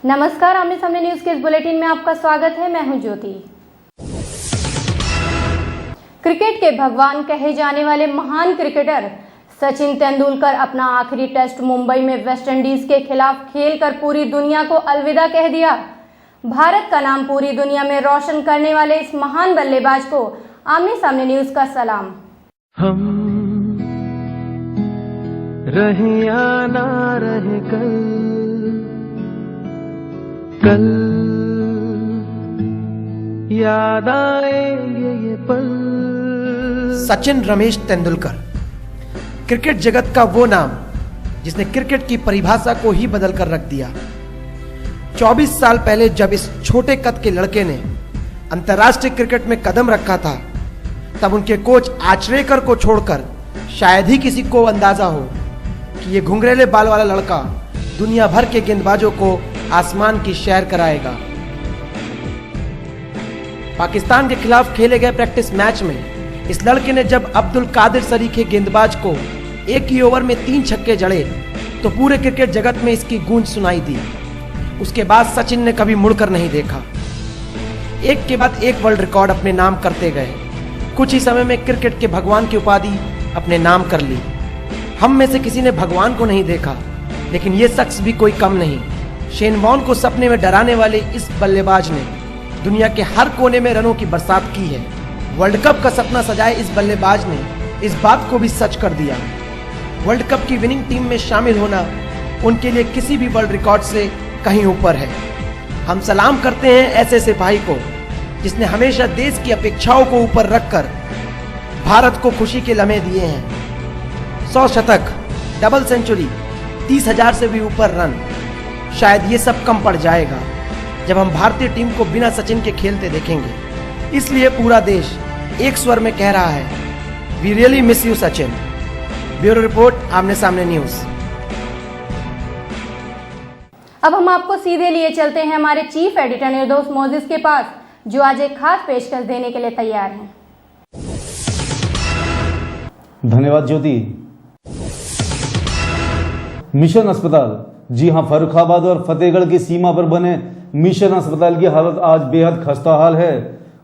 नमस्कार, आमने सामने न्यूज के इस बुलेटिन में आपका स्वागत है। मैं हूं ज्योति। क्रिकेट के भगवान कहे जाने वाले महान क्रिकेटर सचिन तेंदुलकर अपना आखिरी टेस्ट मुंबई में वेस्टइंडीज के खिलाफ खेलकर पूरी दुनिया को अलविदा कह दिया। भारत का नाम पूरी दुनिया में रोशन करने वाले इस महान बल्लेबाज को आमने सामने न्यूज का सलाम। हम रहे या ना रहे कल याद आएंगे ये पल। सचिन रमेश तेंदुलकर, क्रिकेट जगत का वो नाम जिसने क्रिकेट की परिभाषा को ही बदल कर रख दिया। 24 साल पहले जब इस छोटे कद के लड़के ने अंतर्राष्ट्रीय क्रिकेट में कदम रखा था, तब उनके कोच आचरेकर को छोड़कर शायद ही किसी को अंदाजा हो कि ये घुंघरेले बाल वाला लड़का दुनिया भर के गेंदबाजों को आसमान की सैर कराएगा। पाकिस्तान के खिलाफ खेले गए प्रैक्टिस मैच में इस लड़के ने जब अब्दुल कादिर सरीखे गेंदबाज को एक ही ओवर में 3 छक्के जड़े तो पूरे क्रिकेट जगत में इसकी गूंज सुनाई दी। उसके बाद सचिन ने कभी मुड़कर नहीं देखा। एक के बाद एक वर्ल्ड रिकॉर्ड अपने नाम करते गए। कुछ ही समय में क्रिकेट के भगवान की उपाधि अपने नाम कर ली। हम में से किसी ने भगवान को नहीं देखा, लेकिन ये शख्स भी कोई कम नहीं। शेन वॉर्न को सपने में डराने वाले इस बल्लेबाज ने दुनिया के हर कोने में रनों की बरसात की है। वर्ल्ड कप का सपना सजाए इस बल्लेबाज ने इस बात को भी सच कर दिया। वर्ल्ड कप की विनिंग टीम में शामिल होना उनके लिए किसी भी वर्ल्ड रिकॉर्ड से कहीं ऊपर है। हम सलाम करते हैं ऐसे सिपाही को जिसने हमेशा देश की अपेक्षाओं को ऊपर रखकर भारत को खुशी के लम्हे दिए हैं। 100 शतक, डबल सेंचुरी, 30,000 से भी ऊपर रन, शायद ये सब कम पड़ जाएगा जब हम भारतीय टीम को बिना सचिन के खेलते देखेंगे। इसलिए पूरा देश एक स्वर में कह रहा है, we really miss you Sachin. Bureau report, Aamne Saamne news. अब हम आपको सीधे लिए चलते हैं हमारे चीफ एडिटर निर्दोष मोजिस के पास, जो आज एक खास पेशकश देने के लिए तैयार हैं। धन्यवाद ज्योति। मिशन अस्पताल, जी हां, फर्रुखाबाद और फतेहगढ़ की सीमा पर बने मिशन अस्पताल की हालत आज बेहद खस्ता हाल है।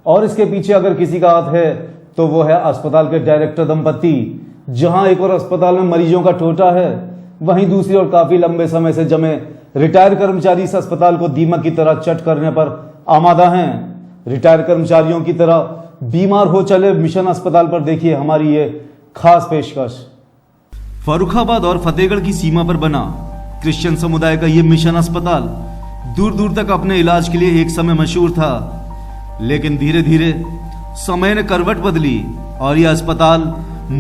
और इसके पीछे अगर किसी का हाथ है तो वो है अस्पताल के डायरेक्टर दंपति। जहां एक और अस्पताल में मरीजों का टोटा है, वहीं दूसरी ओर काफी लंबे समय से जमे रिटायर कर्मचारी इस अस्पताल को दीमक की तरह चट करने पर आमादा हैं। रिटायर कर्मचारियों की तरह बीमार हो चले मिशन अस्पताल पर देखिए हमारी ये खास पेशकश। फर्रुखाबाद और फतेहगढ़ की सीमा पर बना क्रिश्चियन समुदाय का ये मिशन अस्पताल दूर दूर तक अपने इलाज के लिए एक समय मशहूर था, लेकिन धीरे धीरे समय ने करवट बदली और यह अस्पताल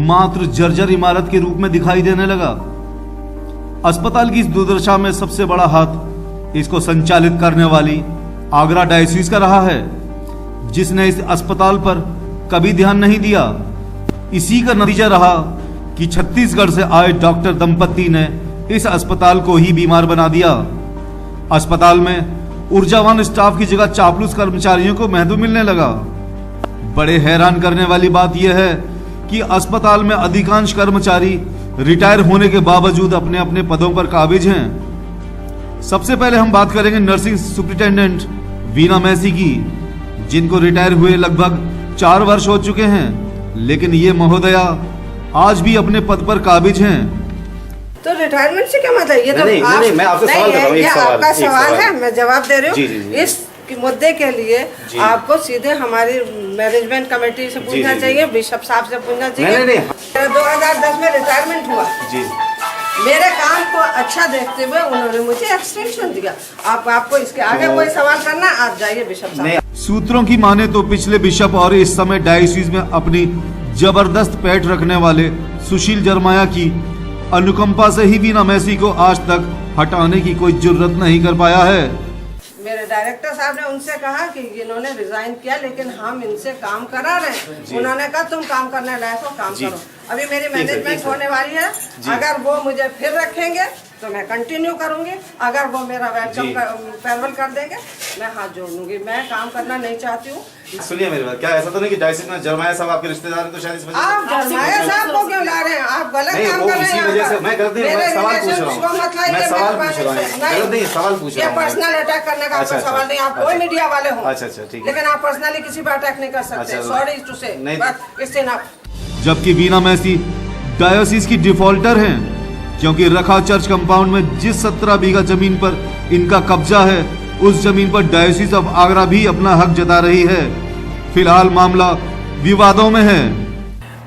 मात्र जर्जर इमारत के रूप में दिखाई देने लगा। अस्पताल की इस दुर्दशा में सबसे बड़ा हाथ इसको संचालित करने वाली आगरा डायोसीस का रहा है, जिसने इस अस्पताल पर कभी ध्यान नहीं दिया। इसी का नतीजा रहा कि छत्तीसगढ़ से आए डॉक्टर दंपति ने इस अस्पताल को ही बीमार बना दिया। अस्पताल में ऊर्जावान स्टाफ की जगह चापलूस कर्मचारियों को महत्व मिलने लगा। बड़े हैरान करने वाली बात यह है कि अस्पताल में अधिकांश कर्मचारी रिटायर होने के बावजूद अपने अपने पदों पर काबिज हैं। सबसे पहले हम बात करेंगे नर्सिंग सुपरिटेंडेंट वीना मैसी की, जिनको रिटायर हुए लगभग 4 वर्ष हो चुके हैं, लेकिन ये महोदया आज भी अपने पद पर काबिज हैं। तो रिटायरमेंट से क्या मतलब? ये तो नहीं, मैं आपसे सवाल कर रहा हूं। ये आपका सवाल है, मैं जवाब दे रही हूँ। इस मुद्दे के लिए आपको सीधे हमारी मैनेजमेंट कमेटी से पूछना चाहिए, बिशप साहब से पूछना चाहिए। 2010 में रिटायरमेंट हुआ जी। मेरे काम को अच्छा देखते हुए उन्होंने मुझे एक्सटेंशन दिया। आपको इसके आगे कोई सवाल करना, आप जाइए बिशप साहब। सूत्रों की माने तो पिछले बिशप और इस समय डायोसीस में अपनी जबरदस्त पैठ रखने वाले सुशील जरमाया की अनुकंपा से ही वीना मैसी को आज तक हटाने की कोई जुर्रत नहीं कर पाया है। मेरे डायरेक्टर साहब ने उनसे कहा कि इन्होंने रिजाइन किया, लेकिन हम इनसे काम करा रहे हैं। उन्होंने कहा तुम काम करने लायक हो, काम करो। अभी मेरी मैनेजमेंट होने वाली है, अगर वो मुझे फिर रखेंगे तो मैं कंटिन्यू करूंगी। अगर वो मेरा वेलकम फेयरवेल कर देंगे मैं हाथ जोड़ लूंगी। मैं काम करना नहीं चाहती हूँ। सुनिए मेरी बात, क्या ऐसा तो नहीं कि डायसिस में जरमाया साहब आपके रिश्तेदार हैं तो शायद इस वजह आप जरमाया साहब को क्यों ला रहे हैं? आप गलत नहीं, काम वो कर रहे इसी हैं। वजह से मैं गलत नहीं, मैं सवाल पूछ रहा हूँ। मैं सवाल पूछ रहा हूँ, गलत नहीं, सवाल पूछ रहा ये हूँ। पर्सनल अटैक करने का अच्छा, कोई सवाल नहीं। आप कोई मीडिया वाले हो, अच्छा, ठीक है। लेकिन आप पर्सनली किसी पर अटैक नहीं कर सकते। अच्छा, सॉरी टू से, नहीं। बस इससे ना। जबकि वीना मैसी डायोसिस की डिफॉल्टर हैं, क्योंकि रखा चर्च कंपाउंड में जिस 17 बीघा जमीन पर इनका कब्जा है उस जमीन पर डायोसिस ऑफ आगरा भी अपना हक जता रही है। फिलहाल मामला विवादों में है।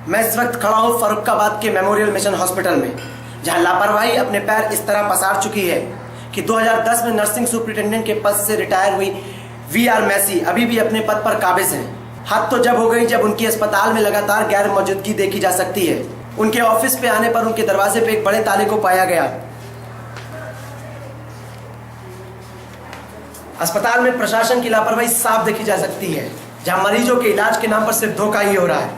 मैं इस वक्त खड़ा हूँ फर्रुखाबाद के मेमोरियल मिशन हॉस्पिटल में, जहां लापरवाही अपने पैर इस तरह पसार चुकी है कि 2010 में नर्सिंग सुपरिटेंडेंट के पद से रिटायर हुई वीआर मैसी अभी भी अपने पद पर काबिज हैं। हद तो जब हो गई जब उनकी अस्पताल में लगातार गैर मौजूदगी देखी जा सकती है। उनके ऑफिस पे आने पर उनके दरवाजे पे एक बड़े ताले को पाया गया। अस्पताल में प्रशासन की लापरवाही साफ देखी जा सकती है, जहां मरीजों के इलाज के नाम पर सिर्फ धोखा ही हो रहा है।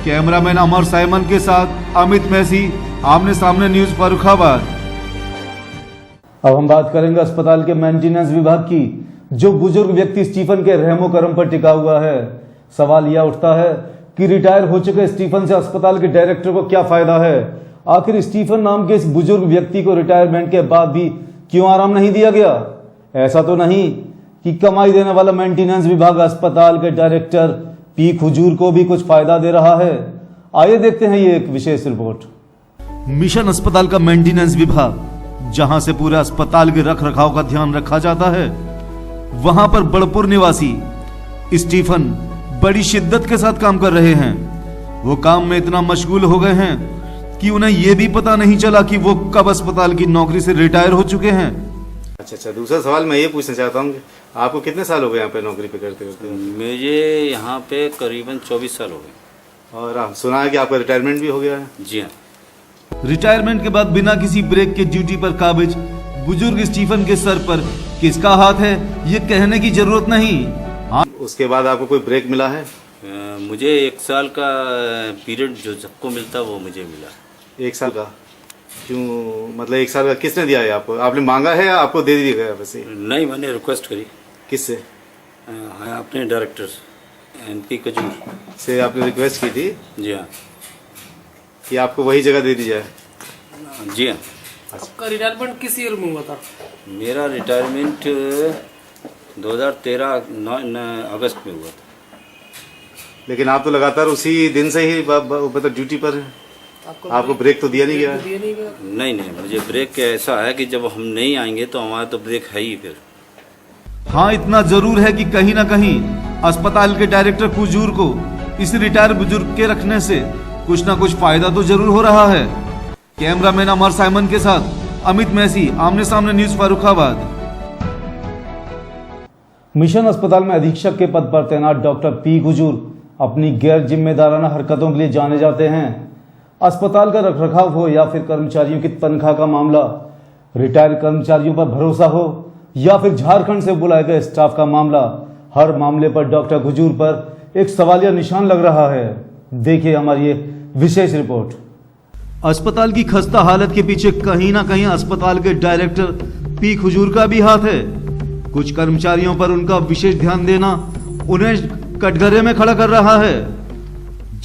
कैमरामैन अमर साइमन के साथ अमित मैसी, आमने सामने न्यूज फर्रुखाबाद। अब हम बात करेंगे अस्पताल के मेंटेनेंस विभाग की, जो बुजुर्ग व्यक्ति स्टीफन के रहमो करम पर टिका हुआ है। सवाल यह उठता है कि रिटायर हो चुके स्टीफन से अस्पताल के डायरेक्टर को क्या फायदा है? आखिर स्टीफन नाम के इस बुजुर्ग व्यक्ति को रिटायरमेंट के बाद भी क्यों आराम नहीं दिया गया? ऐसा तो नहीं कि कमाई देने वाला मेंटेनेंस विभाग अस्पताल के डायरेक्टर पी खुजूर को भी कुछ फायदा दे रहा है। आइए देखते हैं ये एक विशेष रिपोर्ट। मिशन अस्पताल का मेंटेनेंस विभाग, जहां से पूरे अस्पताल के रख रखाव का ध्यान रखा जाता है, वहां पर बड़पुर निवासी स्टीफन बड़ी शिद्दत के साथ काम कर रहे हैं। वो काम में इतना मशगूल हो गए हैं कि उन्हें यह भी पता नहीं चला कि वो कब अस्पताल की नौकरी से रिटायर हो चुके हैं। अच्छा, दूसरा सवाल मैं ये पूछना चाहता हूँ, आपको कितने साल हो गए यहाँ पे नौकरी पे करते करते? मुझे यहाँ पे करीबन 24 साल हो गए। और सुना है कि आपका रिटायरमेंट भी हो गया है? जी हाँ। रिटायरमेंट के बाद बिना किसी ब्रेक के ड्यूटी पर काबिज बुजुर्ग स्टीफन के सर पर किसका हाथ है ये कहने की जरूरत नहीं। उसके बाद आपको कोई ब्रेक मिला है? मुझे 1 साल का पीरियड जो सबको मिलता वो मुझे मिला। 1 साल का? क्यों, मतलब 1 साल का किसने दिया है आपको? आपने मांगा है या आपको दे दिया गया? वैसे नहीं, मैंने रिक्वेस्ट करी। किससे? अपने डायरेक्टर एनपी कजूर से आपने रिक्वेस्ट की थी? जी हाँ। कि आपको वही जगह दे दी जाए? जी हाँ। आपका रिटायरमेंट किस ईयर में हुआ था? मेरा रिटायरमेंट 2013 अगस्त में हुआ था। लेकिन आप तो लगातार उसी दिन से ही मतलब ड्यूटी पर हैं। आपको ब्रेक तो दिया नहीं गया? नहीं, मुझे ब्रेक ऐसा है कि जब हम नहीं आएंगे तो हमारा तो ब्रेक है ही फिर। हाँ, इतना जरूर है कि कहीं ना कहीं अस्पताल के डायरेक्टर कुजूर को इस रिटायर बुजुर्ग के रखने से कुछ ना कुछ फायदा तो जरूर हो रहा है। कैमरामैन अमर साइमन के साथ अमित मैसी, आमने सामने न्यूज फर्रुखाबाद। मिशन अस्पताल में अधीक्षक के पद पर तैनात डॉक्टर पी खुजूर अपनी गैर जिम्मेदाराना हरकतों के लिए जाने जाते हैं। अस्पताल का रखरखाव हो या फिर कर्मचारियों की तनख्वाह का मामला, रिटायर कर्मचारियों पर भरोसा हो या फिर झारखंड से बुलाए गए स्टाफ का मामला, हर मामले पर डॉक्टर खुजूर पर एक सवालिया निशान लग रहा है। देखिए हमारी ये विशेष रिपोर्ट। अस्पताल की खस्ता हालत के पीछे कहीं ना कहीं अस्पताल के डायरेक्टर पी खुजूर का भी हाथ है। कुछ कर्मचारियों पर उनका विशेष ध्यान देना उन्हें कटघरे में खड़ा कर रहा है।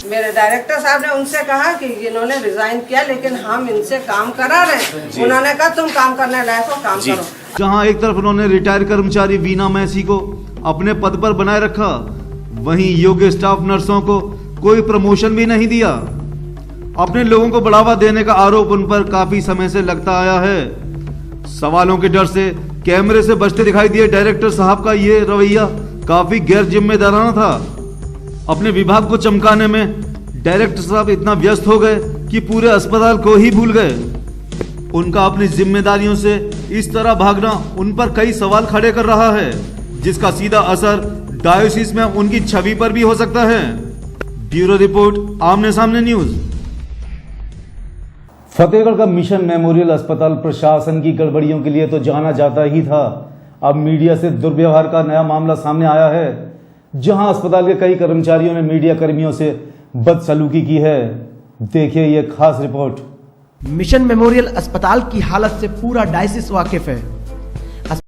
मेरे डायरेक्टर साहब ने उनसे कहा कि इन्होंने रिजाइन किया, लेकिन हम इनसे काम करा रहे हैं। उन्होंने कहा तुम काम करने लायक हो, काम करो। जहां एक तरफ उन्होंने रिटायर कर्मचारी वीना मैसी को अपने पद पर बनाए रखा, वहीं योग्य स्टाफ नर्सों को कोई प्रमोशन भी नहीं दिया। अपने लोगों को बढ़ावा देने का आरोप उन पर काफी समय से लगता आया है। सवालों के डर से कैमरे से बचते दिखाई दिए डायरेक्टर साहब का ये रवैया काफी गैर जिम्मेदाराना था। अपने विभाग को चमकाने में डायरेक्टर साहब इतना व्यस्त हो गए कि पूरे अस्पताल को ही भूल गए। उनका अपनी जिम्मेदारियों से इस तरह भागना उन पर कई सवाल खड़े कर रहा है, जिसका सीधा असर डायोसिस में उनकी छवि पर भी हो सकता है। Bureau report, Aamne Saamne news. Fatehgarh का मिशन मेमोरियल अस्पताल प्रशासन की गड़बड़ियों के लिए तो जाना जाता ही था। अब मीडिया से दुर्व्यवहार का नया मामला सामने आया है, जहां अस्पताल के कई कर्मचारियों ने मीडिया कर्मियों से बदसलूकी की है। देखिए ये खास रिपोर्ट। मिशन मेमोरियल अस्पताल की हालत से पूरा डायसिस वाकिफ है।